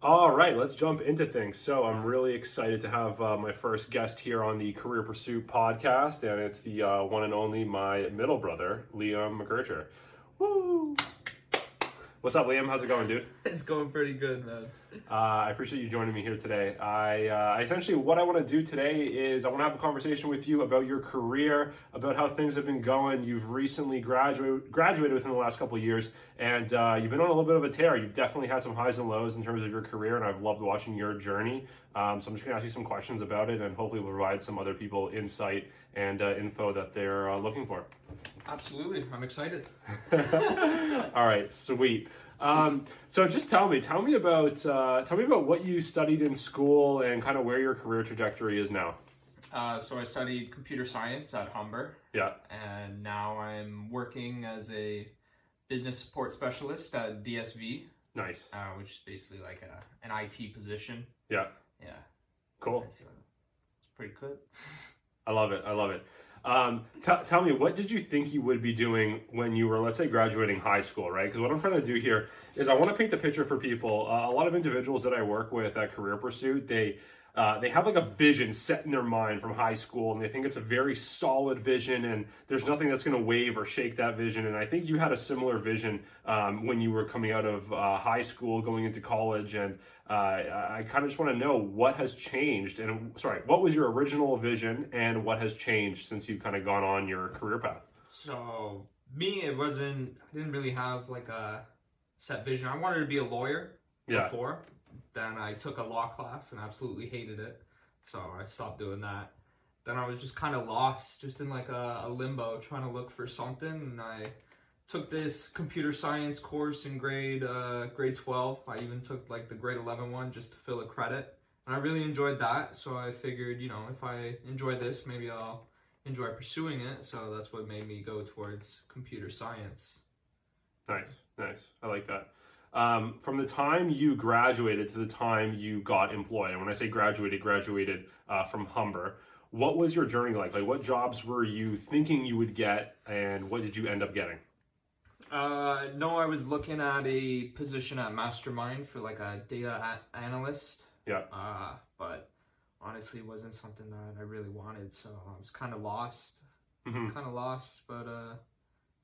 All right, let's jump into things. So I'm really excited to have my first guest here on the Career Pursuit podcast, and it's the one and only my middle brother, Liam Mckercher. Woo! What's up, Liam? How's it going, dude? It's going pretty good, man. I appreciate you joining me here today. I essentially, what I want to do today is I want to have a conversation with you about your career, about how things have been going. You've recently graduated within the last couple of years, and you've been on a little bit of a tear. You've definitely had some highs and lows in terms of your career, and I've loved watching your journey. So I'm just going to ask you some questions about it, and hopefully we'll provide some other people insight and info that they're looking for. Absolutely, I'm excited. All right, sweet. So just tell me about what you studied in school and kind of where your career trajectory is now. So I studied computer science at Humber. Yeah. And now I'm working as a business support specialist at DSV. Nice. Which is basically like an IT position. Yeah. Yeah. Cool. So it's pretty good. I love it. Tell me, what did you think you would be doing when you were, let's say, graduating high school, right? Because what I'm trying to do here is I want to paint the picture for people. A lot of individuals that I work with at Career Pursuit, they have like a vision set in their mind from high school, and they think it's a very solid vision, and there's nothing that's going to wave or shake that vision. And I think you had a similar vision when you were coming out of high school, going into college, and I kind of just want to know what has changed. And what was your original vision, and what has changed since you've kind of gone on your career path? So me, I didn't really have like a set vision. I wanted to be a lawyer before. Then I took a law class and absolutely hated it. So I stopped doing that. Then I was just kind of lost, just in like a limbo, trying to look for something. And I took this computer science course in grade 12. I even took like the grade 11 one just to fill a credit. And I really enjoyed that. So I figured, if I enjoy this, maybe I'll enjoy pursuing it. So that's what made me go towards computer science. Nice. I like that. From the time you graduated to the time you got employed, and when I say graduated from Humber, what was your journey like? Like, what jobs were you thinking you would get, and what did you end up getting? No, I was looking at a position at Mastermind for like a data analyst. Yeah. But honestly, it wasn't something that I really wanted, so I was kind of lost. But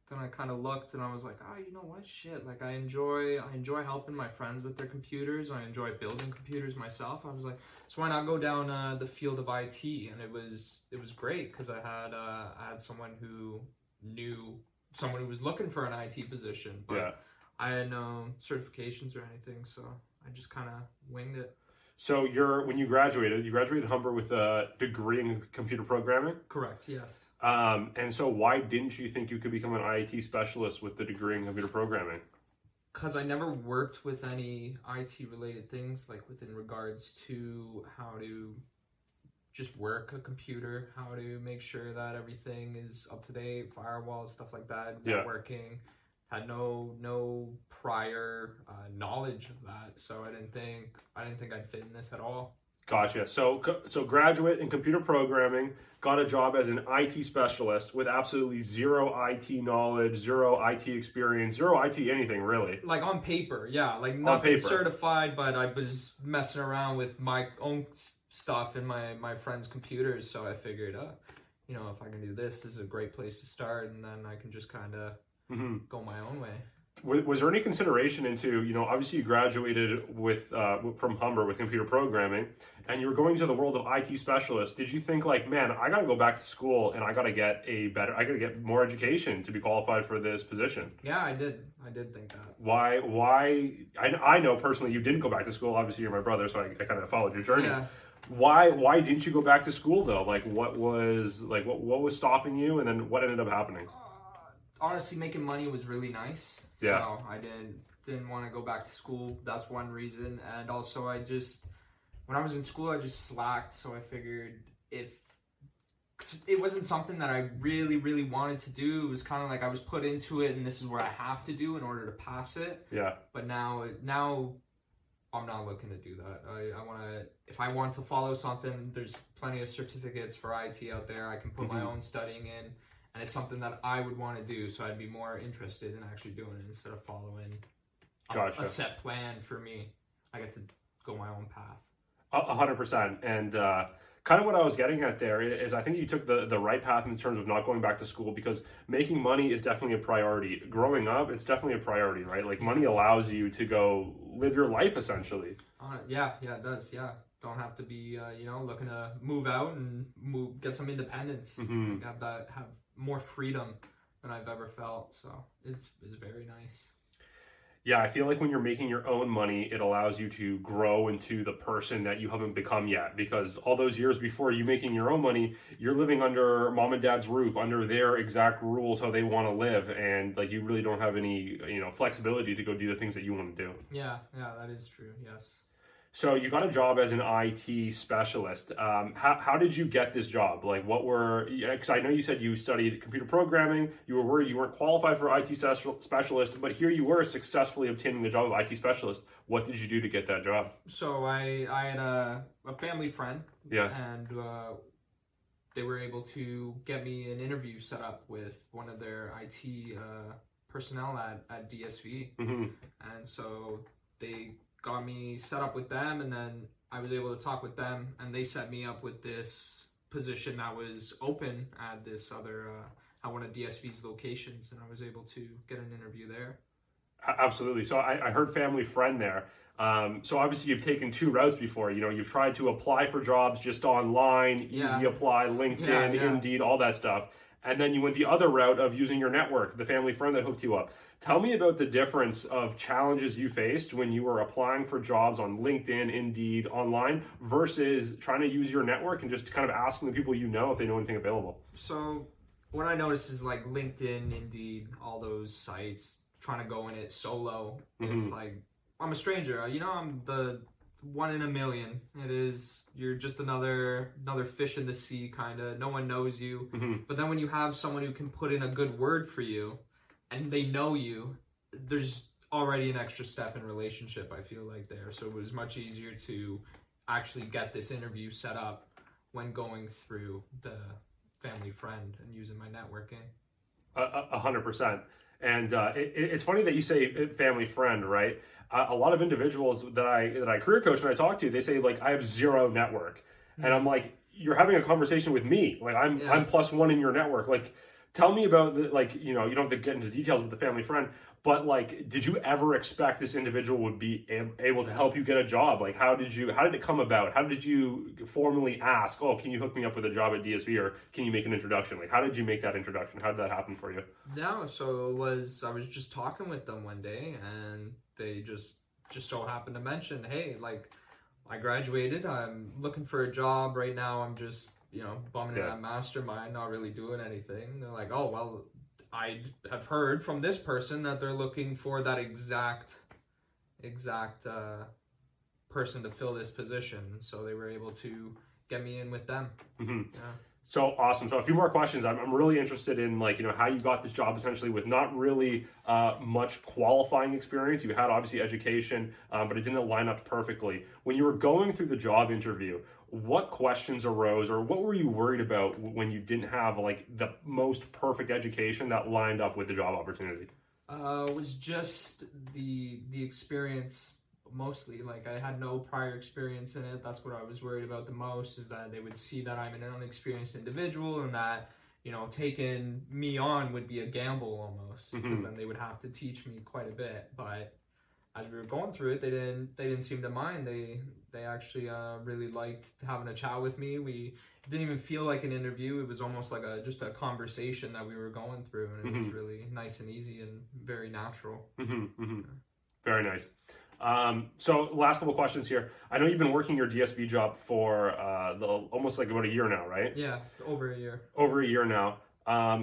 then I kind of looked and I was like, you know what, shit, like I enjoy helping my friends with their computers. I enjoy building computers myself. I was like, so why not go down the field of IT? And it was great because I had someone who knew someone who was looking for an IT position, but I had no certifications or anything, so I just kind of winged it. So when you graduated Humber with a degree in computer programming? Correct, yes. And so why didn't you think you could become an IT specialist with the degree in computer programming? Because I never worked with any IT related things, like within regards to how to just work a computer, how to make sure that everything is up to date, firewalls, stuff like that, networking. Had no prior knowledge of that, so I didn't think I'd fit in this at all. Gotcha. So graduate in computer programming, got a job as an IT specialist with absolutely zero IT knowledge, zero IT experience, zero IT anything really. Like on paper, yeah, like nothing certified, but I was messing around with my own stuff in my friends' computers, so I figured, if I can do this is a great place to start, and then I can just kind of go my own way. Was there any consideration into, obviously you graduated from Humber with computer programming, and you were going to the world of IT specialist. Did you think like, man, I got to go back to school and I got to get more education to be qualified for this position? Yeah, I did think that. Why? I know personally you didn't go back to school. Obviously you're my brother, so I kind of followed your journey. Yeah. Why didn't you go back to school though? Like what was stopping you, and then what ended up happening? Honestly, making money was really nice. Yeah. So I didn't want to go back to school. That's one reason. And also when I was in school, I just slacked. So I figured if it wasn't something that I really, really wanted to do, it was kind of like I was put into it and this is what I have to do in order to pass it. Yeah. But now I'm not looking to do that. If I want to follow something, there's plenty of certificates for IT out there. I can put my own studying in. And it's something that I would want to do, so I'd be more interested in actually doing it instead of following a set plan for me. I get to go my own path. 100%. And kind of what I was getting at there is I think you took the right path in terms of not going back to school, because making money is definitely a priority. Growing up, it's definitely a priority, right? Like money allows you to go live your life essentially. Yeah, it does. Yeah. Don't have to be, looking to move out and get some independence. Mm-hmm. Have more freedom than I've ever felt. So it's very nice. Yeah, I feel like when you're making your own money, it allows you to grow into the person that you haven't become yet. Because all those years before you making your own money, you're living under mom and dad's roof, under their exact rules, how they want to live. And like, you really don't have any, flexibility to go do the things that you want to do. Yeah, that is true. Yes. So you got a job as an IT specialist. How did you get this job? Like, because I know you said you studied computer programming. You were worried you weren't qualified for IT specialist, but here you were successfully obtaining the job of IT specialist. What did you do to get that job? So I had a family friend. Yeah. And they were able to get me an interview set up with one of their IT personnel at DSV. Mm-hmm. And so they got me set up with them, and then I was able to talk with them, and they set me up with this position that was open at this other at one of DSV's locations, and I was able to get an interview there. Absolutely. So I heard family friend there. So obviously you've taken two routes before. You've tried to apply for jobs just online, easy apply, LinkedIn, Indeed, all that stuff. And then you went the other route of using your network, the family friend that hooked you up. Tell me about the difference of challenges you faced when you were applying for jobs on LinkedIn, Indeed, online, versus trying to use your network and just kind of asking the people you know if they know anything available. So what I noticed is like LinkedIn, Indeed, all those sites, trying to go in it solo. Mm-hmm. It's like, I'm a stranger, I'm the one in a million. You're just another fish in the sea, kind of. No one knows you. Mm-hmm. But then when you have someone who can put in a good word for you and they know you, there's already an extra step in relationship, I feel like, there. So it was much easier to actually get this interview set up when going through the family friend and using my networking. 100%. And it's funny that you say family friend, right? A lot of individuals that I career coach and I talk to, they say like, I have zero network. Mm-hmm. And I'm like, you're having a conversation with me. Like I'm plus one in your network. Like, tell me about you don't have to get into details with the family friend, but like, did you ever expect this individual would be able to help you get a job? Like, how did it come about? How did you formally ask, oh, can you hook me up with a job at DSV, or can you make an introduction? Like, how did you make that introduction? How did that happen for you? No, so I was just talking with them one day, and they just so happened to mention, hey, like, I graduated, I'm looking for a job right now, I'm just, bumming it at mastermind, not really doing anything. They're like, oh, well, I have heard from this person that they're looking for that exact person to fill this position. So they were able to get me in with them. Mm-hmm. Yeah. So awesome. So a few more questions. I'm really interested in how you got this job essentially with not really much qualifying experience. You had obviously education, but it didn't line up perfectly. When you were going through the job interview, what questions arose, or what were you worried about when you didn't have the most perfect education that lined up with the job opportunity? It was just the experience. Mostly, I had no prior experience in it. That's what I was worried about the most, is that they would see that I'm an unexperienced individual, and that taking me on would be a gamble almost, because then they would have to teach me quite a bit. But as we were going through it, they didn't seem to mind. They actually really liked having a chat with me. It didn't even feel like an interview. It was almost like just a conversation that we were going through, and it was really nice and easy and very natural. Very nice. So last couple questions here. I know you've been working your DSV job for almost about a year now, right? Yeah, over a year. Over a year now.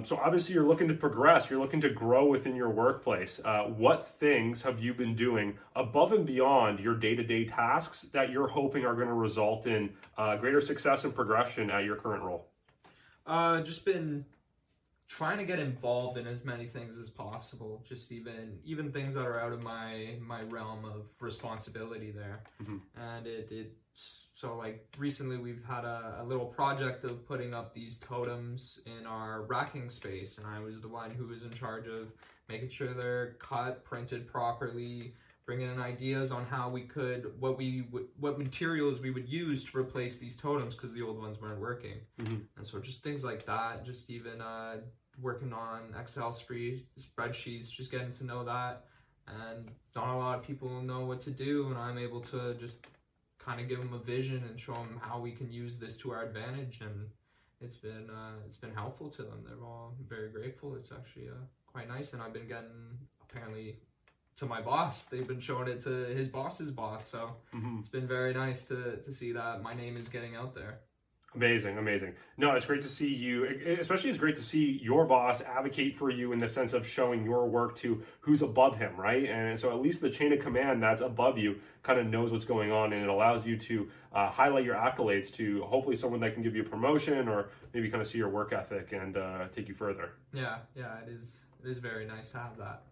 So obviously you're looking to progress. You're looking to grow within your workplace. What things have you been doing above and beyond your day-to-day tasks that you're hoping are going to result in greater success and progression at your current role? Just been trying to get involved in as many things as possible, just even things that are out of my realm of responsibility there. And so recently we've had a little project of putting up these totems in our racking space, and I was the one who was in charge of making sure they're cut, printed properly, bringing in ideas on how we could, what materials we would use to replace these totems because the old ones weren't working. And so just things like that, just even working on Excel spreadsheets, just getting to know that. And not a lot of people know what to do, and I'm able to just kind of give them a vision and show them how we can use this to our advantage. And it's been helpful to them. They're all very grateful. It's actually quite nice. And I've been getting, apparently, to my boss, they've been showing it to his boss's boss. So it's been very nice to see that my name is getting out there. Amazing, amazing. No, it's great to see you, especially it's great to see your boss advocate for you in the sense of showing your work to who's above him, right? And so at least the chain of command that's above you kind of knows what's going on, and it allows you to highlight your accolades to hopefully someone that can give you a promotion or maybe kind of see your work ethic and take you further. Yeah, it is very nice to have that.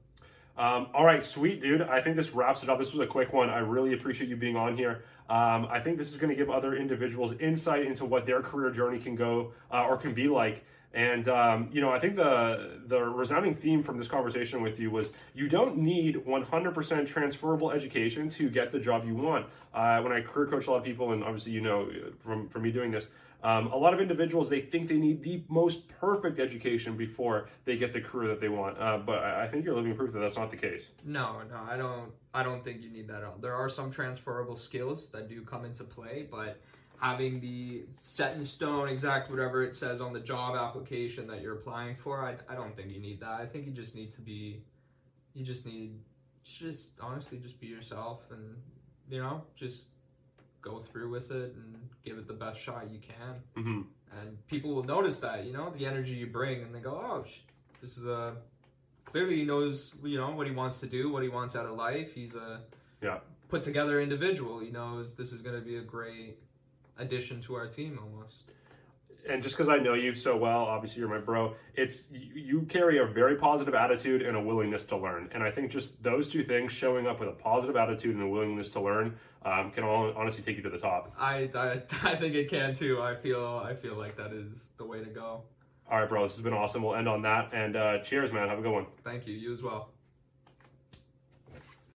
All right, sweet, dude. I think this wraps it up. This was a quick one. I really appreciate you being on here. I think this is going to give other individuals insight into what their career journey can go or can be like. And, I think the resounding theme from this conversation with you was you don't need 100% transferable education to get the job you want. When I career coach a lot of people, and obviously, from me doing this, a lot of individuals, they think they need the most perfect education before they get the career that they want. But I think you're living proof that that's not the case. No, I don't think you need that at all. There are some transferable skills that do come into play, but having the set in stone exact whatever it says on the job application that you're applying for, I don't think you need that. I think you just need honestly just be yourself and, just go through with it and give it the best shot you can. And people will notice that, the energy you bring, and they go, oh, this is clearly he knows, what he wants to do, what he wants out of life. He's a put together individual. He knows this is going to be a great addition to our team almost. And just because I know you so well, obviously you're my bro, you carry a very positive attitude and a willingness to learn. And I think just those two things, showing up with a positive attitude and a willingness to learn, can honestly take you to the top. I think it can too. I feel like that is the way to go. All right, bro, this has been awesome. We'll end on that. And cheers, man. Have a good one. Thank you. You as well.